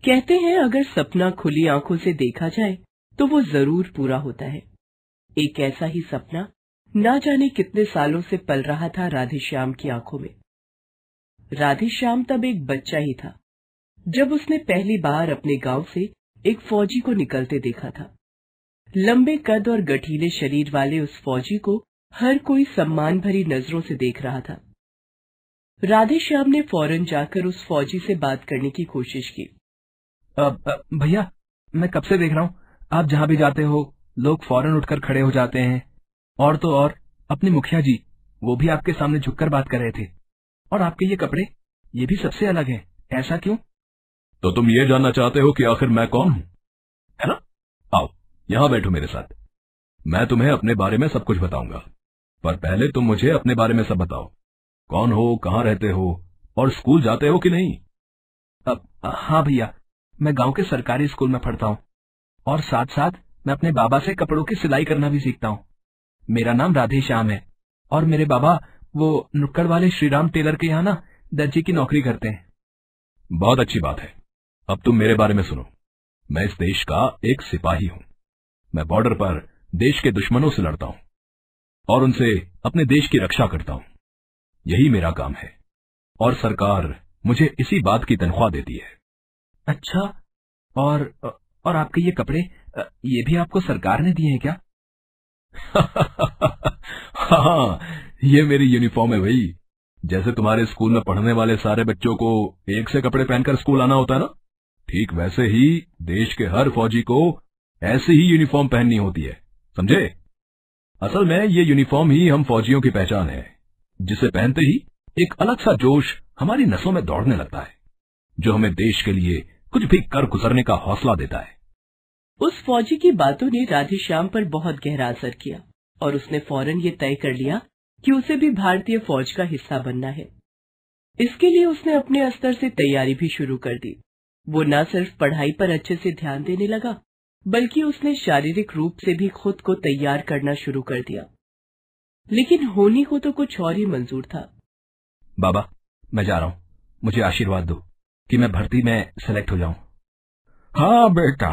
कहते हैं अगर सपना खुली आंखों से देखा जाए तो वो जरूर पूरा होता है। एक ऐसा ही सपना ना जाने कितने सालों से पल रहा था राधेश्याम की आंखों में। राधेश्याम तब एक बच्चा ही था जब उसने पहली बार अपने गांव से एक फौजी को निकलते देखा था। लंबे कद और गठीले शरीर वाले उस फौजी को हर कोई सम्मान भरी नजरों से देख रहा था। राधेश्याम ने फौरन जाकर उस फौजी से बात करने की कोशिश की। भैया, मैं कब से देख रहा हूँ, आप जहाँ भी जाते हो लोग फौरन उठकर खड़े हो जाते हैं। और तो और अपने मुखिया जी, वो भी आपके सामने झुककर बात कर रहे थे। और आपके ये कपड़े, ये भी सबसे अलग हैं, ऐसा क्यों? तो तुम ये जानना चाहते हो कि आखिर मैं कौन हूँ, है ना? आओ यहाँ बैठो मेरे साथ। मैं तुम्हें अपने बारे में सब कुछ बताऊंगा, पर पहले तुम मुझे अपने बारे में सब बताओ। कौन हो, कहाँ रहते हो और स्कूल जाते हो कि नहीं? हाँ भैया, मैं गांव के सरकारी स्कूल में पढ़ता हूँ और साथ साथ मैं अपने बाबा से कपड़ों की सिलाई करना भी सीखता हूँ। मेरा नाम राधेश्याम है और मेरे बाबा वो नुक्कड़ वाले श्रीराम टेलर के यहाँ ना दर्जी की नौकरी करते हैं। बहुत अच्छी बात है। अब तुम मेरे बारे में सुनो। मैं इस देश का एक सिपाही हूँ। मैं बॉर्डर पर देश के दुश्मनों से लड़ता हूँ और उनसे अपने देश की रक्षा करता हूँ। यही मेरा काम है और सरकार मुझे इसी बात की तनख्वाह देती है। अच्छा, और आपके ये कपड़े, ये भी आपको सरकार ने दिए हैं क्या? हाँ, ये मेरी यूनिफॉर्म है भाई। जैसे तुम्हारे स्कूल में पढ़ने वाले सारे बच्चों को एक से कपड़े पहनकर स्कूल आना होता है ना, ठीक वैसे ही देश के हर फौजी को ऐसी ही यूनिफॉर्म पहननी होती है, समझे? असल में ये यूनिफॉर्म ही हम फौजियों की पहचान है, जिसे पहनते ही एक अलग सा जोश हमारी नसों में दौड़ने लगता है, जो हमें देश के लिए कुछ भी कर गुजरने का हौसला देता है। उस फौजी की बातों ने राधेश्याम पर बहुत गहरा असर किया और उसने फौरन ये तय कर लिया कि उसे भी भारतीय फौज का हिस्सा बनना है। इसके लिए उसने अपने स्तर से तैयारी भी शुरू कर दी। वो न सिर्फ पढ़ाई पर अच्छे से ध्यान देने लगा, बल्कि उसने शारीरिक रूप से भी खुद को तैयार करना शुरू कर दिया। लेकिन होनी को तो कुछ और ही मंजूर था। बाबा, मैं जा रहा हूँ, मुझे आशीर्वाद दो कि मैं भर्ती में सेलेक्ट हो जाऊं। हाँ बेटा,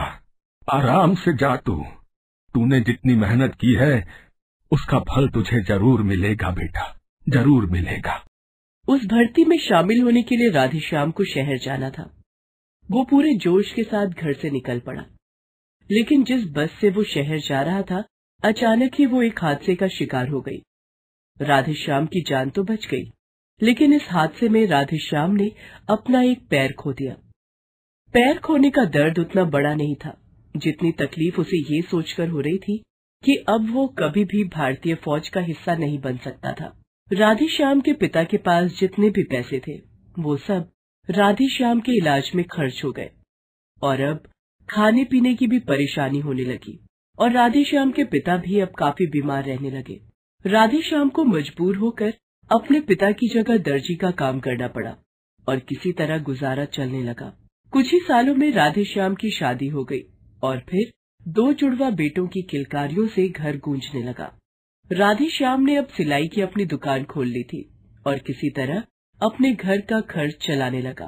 आराम से जा। तूने जितनी मेहनत की है उसका फल तुझे जरूर मिलेगा बेटा, जरूर मिलेगा। उस भर्ती में शामिल होने के लिए राधेश्याम को शहर जाना था। वो पूरे जोश के साथ घर से निकल पड़ा, लेकिन जिस बस से वो शहर जा रहा था, अचानक ही वो एक हादसे का शिकार हो गई। राधेश्याम की जान तो बच गई, लेकिन इस हादसे में राधेश्याम ने अपना एक पैर खो दिया। पैर खोने का दर्द उतना बड़ा नहीं था जितनी तकलीफ उसे ये सोचकर हो रही थी कि अब वो कभी भी भारतीय फौज का हिस्सा नहीं बन सकता था। राधेश्याम के पिता के पास जितने भी पैसे थे, वो सब राधेश्याम के इलाज में खर्च हो गए और अब खाने पीने की भी परेशानी होने लगी और राधेश्याम के पिता भी अब काफी बीमार रहने लगे। राधेश्याम को मजबूर होकर अपने पिता की जगह दर्जी का काम करना पड़ा और किसी तरह गुजारा चलने लगा। कुछ ही सालों में राधेश्याम की शादी हो गई और फिर 2 जुड़वा बेटों की किलकारियों से घर गूंजने लगा। राधेश्याम ने अब सिलाई की अपनी दुकान खोल ली थी और किसी तरह अपने घर का खर्च चलाने लगा।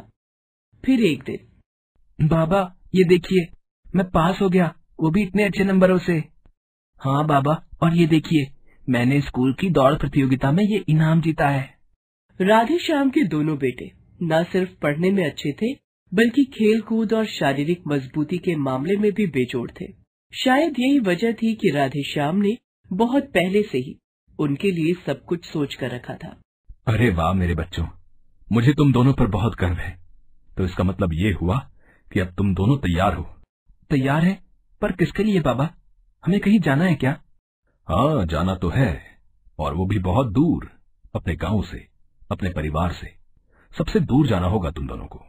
फिर एक दिन, बाबा ये देखिए, मैं पास हो गया, वो भी इतने अच्छे नंबरों से। हाँ बाबा, और ये देखिए, मैंने स्कूल की दौड़ प्रतियोगिता में ये इनाम जीता है। राधेश्याम के दोनों बेटे न सिर्फ पढ़ने में अच्छे थे, बल्कि खेल कूद और शारीरिक मजबूती के मामले में भी बेजोड़ थे। शायद यही वजह थी कि राधेश्याम ने बहुत पहले से ही उनके लिए सब कुछ सोच कर रखा था। अरे वाह मेरे बच्चों, मुझे तुम दोनों पर बहुत गर्व है। तो इसका मतलब ये हुआ कि अब तुम दोनों तैयार हो। तैयार है? पर किसके लिए बाबा? हमें कहीं जाना है क्या? हाँ, जाना तो है, और वो भी बहुत दूर, अपने गांव से, अपने परिवार से। सबसे दूर जाना होगा तुम दोनों को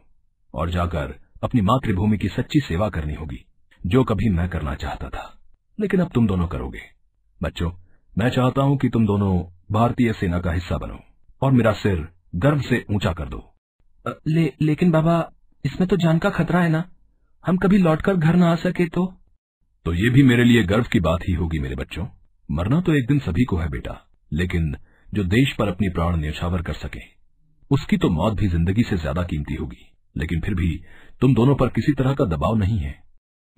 और जाकर अपनी मातृभूमि की सच्ची सेवा करनी होगी, जो कभी मैं करना चाहता था, लेकिन अब तुम दोनों करोगे। बच्चों, मैं चाहता हूं कि तुम दोनों भारतीय सेना का हिस्सा बनो और मेरा सिर गर्व से ऊंचा कर दो। लेकिन बाबा, इसमें तो जान का खतरा है ना, हम कभी लौटकर घर न आ सके तो ये भी मेरे लिए गर्व की बात ही होगी मेरे बच्चों। मरना तो एक दिन सभी को है बेटा, लेकिन जो देश पर अपनी प्राण न्यौछावर कर सके, उसकी तो मौत भी जिंदगी से ज्यादा कीमती होगी। लेकिन फिर भी तुम दोनों पर किसी तरह का दबाव नहीं है।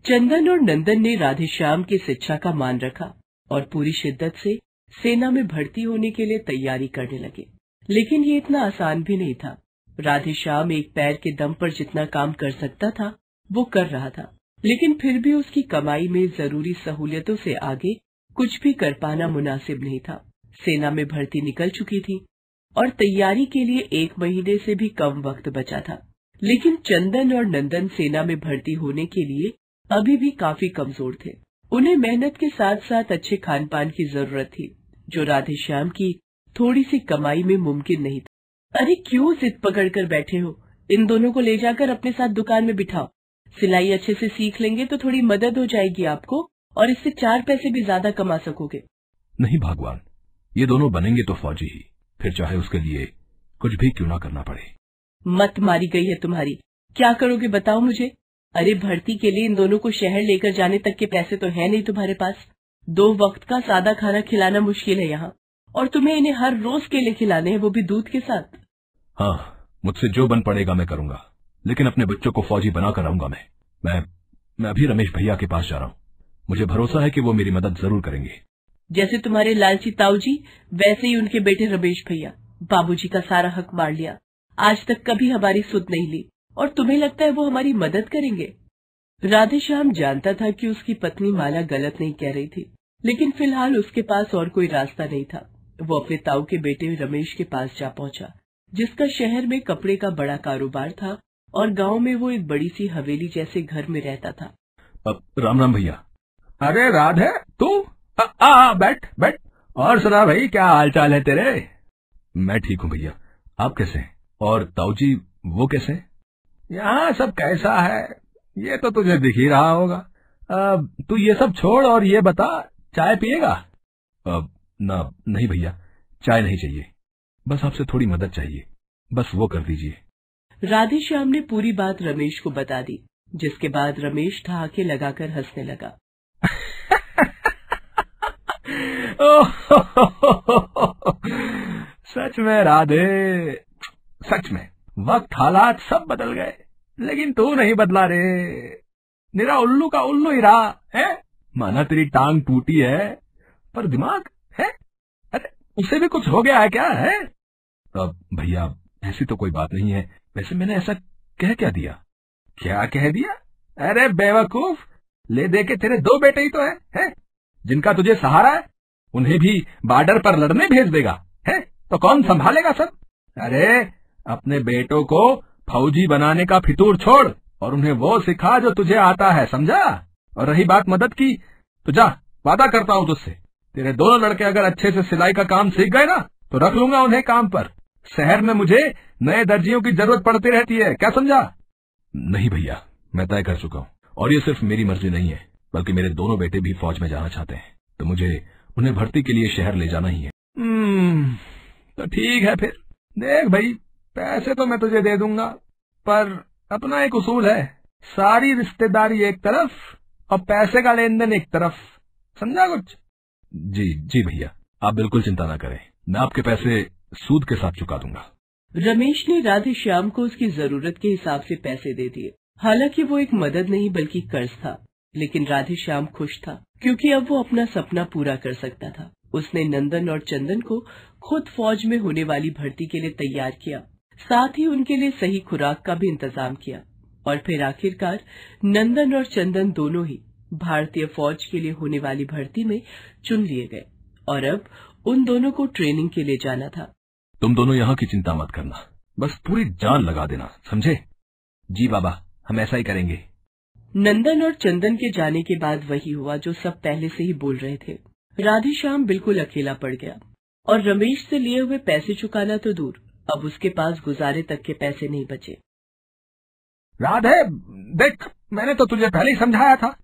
चंदन और नंदन ने राधेश्याम की शिक्षा का मान रखा और पूरी शिद्दत से सेना में भर्ती होने के लिए तैयारी करने लगे। लेकिन ये इतना आसान भी नहीं था। राधेश्याम एक पैर के दम पर जितना काम कर सकता था वो कर रहा था, लेकिन फिर भी उसकी कमाई में जरूरी सहूलियतों से आगे कुछ भी कर पाना मुनासिब नहीं था। सेना में भर्ती निकल चुकी थी और तैयारी के लिए 1 महीने से भी कम वक्त बचा था। लेकिन चंदन और नंदन सेना में भर्ती होने के लिए अभी भी काफी कमजोर थे। उन्हें मेहनत के साथ साथ अच्छे खान पान की जरूरत थी, जो राधेश्याम की थोड़ी सी कमाई में मुमकिन नहीं था। अरे क्यों जिद पकड़ कर बैठे हो? इन दोनों को ले जाकर अपने साथ दुकान में बिठाओ। सिलाई अच्छे से सीख लेंगे तो थोड़ी मदद हो जाएगी आपको और इससे 4 पैसे भी ज्यादा कमा सकोगे। नहीं भगवान, ये दोनों बनेंगे तो फौजी ही, फिर चाहे उसके लिए कुछ भी क्यों ना करना पड़े। मत मारी गई है तुम्हारी। क्या करोगे बताओ मुझे? अरे भर्ती के लिए इन दोनों को शहर लेकर जाने तक के पैसे तो है नहीं तुम्हारे पास। 2 वक्त का सादा खाना खिलाना मुश्किल है यहाँ, और तुम्हें इन्हें हर रोज केले खिलाने हैं, वो भी दूध के साथ। हाँ, मुझसे जो बन पड़ेगा मैं करूंगा, लेकिन अपने बच्चों को फौजी बनाकर आऊंगा। मैं अभी रमेश भैया के पास जा रहा हूँ। मुझे भरोसा है कि वो मेरी मदद जरूर करेंगे। जैसे तुम्हारे लालची ताऊजी, वैसे ही उनके बेटे रमेश भैया। बाबूजी का सारा हक मार लिया, आज तक कभी हमारी सुध नहीं ली, और तुम्हें लगता है वो हमारी मदद करेंगे? राधेश्याम जानता था कि उसकी पत्नी माला गलत नहीं कह रही थी, लेकिन फिलहाल उसके पास और कोई रास्ता नहीं था। वो अपने ताऊ के बेटे रमेश के पास जा पहुंचा, जिसका शहर में कपड़े का बड़ा कारोबार था और गांव में वो एक बड़ी सी हवेली जैसे घर में रहता था। राम राम भैया। अरे राधे, तू बैठ बैठ। और सुना भाई, क्या हाल चाल है तेरे? मैं ठीक हूँ भैया, आप कैसे हैं? और ताऊजी वो कैसे हैं? यहाँ सब कैसा है ये तो तुझे दिख ही रहा होगा। तू ये सब छोड़ और ये बता, चाय पिएगा? ना नहीं भैया, चाय नहीं चाहिए, बस आपसे थोड़ी मदद चाहिए, बस वो कर दीजिए। राधेश्याम ने पूरी बात रमेश को बता दी, जिसके बाद रमेश ठहाके लगाकर हंसने लगा। सच में राधे, सच में वक्त हालात सब बदल गए, लेकिन तू नहीं बदला रे। मेरा उल्लू का उल्लू ही रहा है। माना तेरी टांग टूटी है, पर दिमाग है। अरे उसे भी कुछ हो गया है क्या? है भैया ऐसी तो कोई बात नहीं है, वैसे मैंने ऐसा कह क्या दिया? क्या कह दिया? अरे बेवकूफ, ले दे के तेरे 2 बेटे ही तो है? जिनका तुझे सहारा है, उन्हें भी बॉर्डर पर लड़ने भेज देगा है? तो कौन संभालेगा सब? अरे अपने बेटों को फौजी बनाने का फितूर छोड़ और उन्हें वो सिखा जो तुझे आता है, समझा? और रही बात मदद की, तो जा, वादा करता हूँ तुझसे, तेरे दोनों लड़के अगर अच्छे से सिलाई का काम सीख गए ना, तो रख लूंगा उन्हें काम पर। शहर में मुझे नए दर्जियों की जरूरत पड़ती रहती है, क्या समझा? नहीं भैया, मैं तय कर चुका हूँ, और ये सिर्फ मेरी मर्जी नहीं है, बल्कि मेरे दोनों बेटे भी फौज में जाना चाहते हैं, तो मुझे उन्हें भर्ती के लिए शहर ले जाना ही है। तो ठीक है फिर। देख भाई, पैसे तो मैं तुझे दे दूंगा, पर अपना एक उसूल है, सारी रिश्तेदारी एक तरफ और पैसे का लेन देन एक तरफ, समझा कुछ? जी भैया, आप बिल्कुल चिंता ना करें, मैं आपके पैसे सूद के साथ चुका दूंगा। रमेश ने राधेश्याम को उसकी जरूरत के हिसाब से पैसे दे दिए। हालांकि वो एक मदद नहीं बल्कि कर्ज था, लेकिन राधेश्याम खुश था क्योंकि अब वो अपना सपना पूरा कर सकता था। उसने नंदन और चंदन को खुद फौज में होने वाली भर्ती के लिए तैयार किया, साथ ही उनके लिए सही खुराक का भी इंतजाम किया, और फिर आखिरकार नंदन और चंदन दोनों ही भारतीय फौज के लिए होने वाली भर्ती में चुन लिए गए, और अब उन दोनों को ट्रेनिंग के लिए जाना था। तुम दोनों यहाँ की चिंता मत करना, बस पूरी जान लगा देना, समझे? जी बाबा, हम ऐसा ही करेंगे। नंदन और चंदन के जाने के बाद वही हुआ जो सब पहले से ही बोल रहे थे। राधेश्याम बिल्कुल अकेला पड़ गया, और रमेश से लिए हुए पैसे चुकाना तो दूर, अब उसके पास गुजारे तक के पैसे नहीं बचे। राधे देख, मैंने तो तुझे पहले ही समझाया था,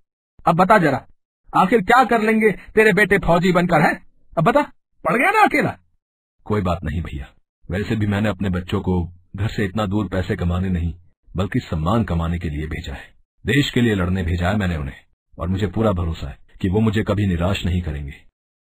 अब बता जरा, आखिर क्या कर लेंगे तेरे बेटे फौजी बनकर? है अब बता, पड़ गया ना अकेला? कोई बात नहीं भैया, वैसे भी मैंने अपने बच्चों को घर से इतना दूर पैसे कमाने नहीं बल्कि सम्मान कमाने के लिए भेजा है। देश के लिए लड़ने भेजा है मैंने उन्हें, और मुझे पूरा भरोसा है कि वो मुझे कभी निराश नहीं करेंगे।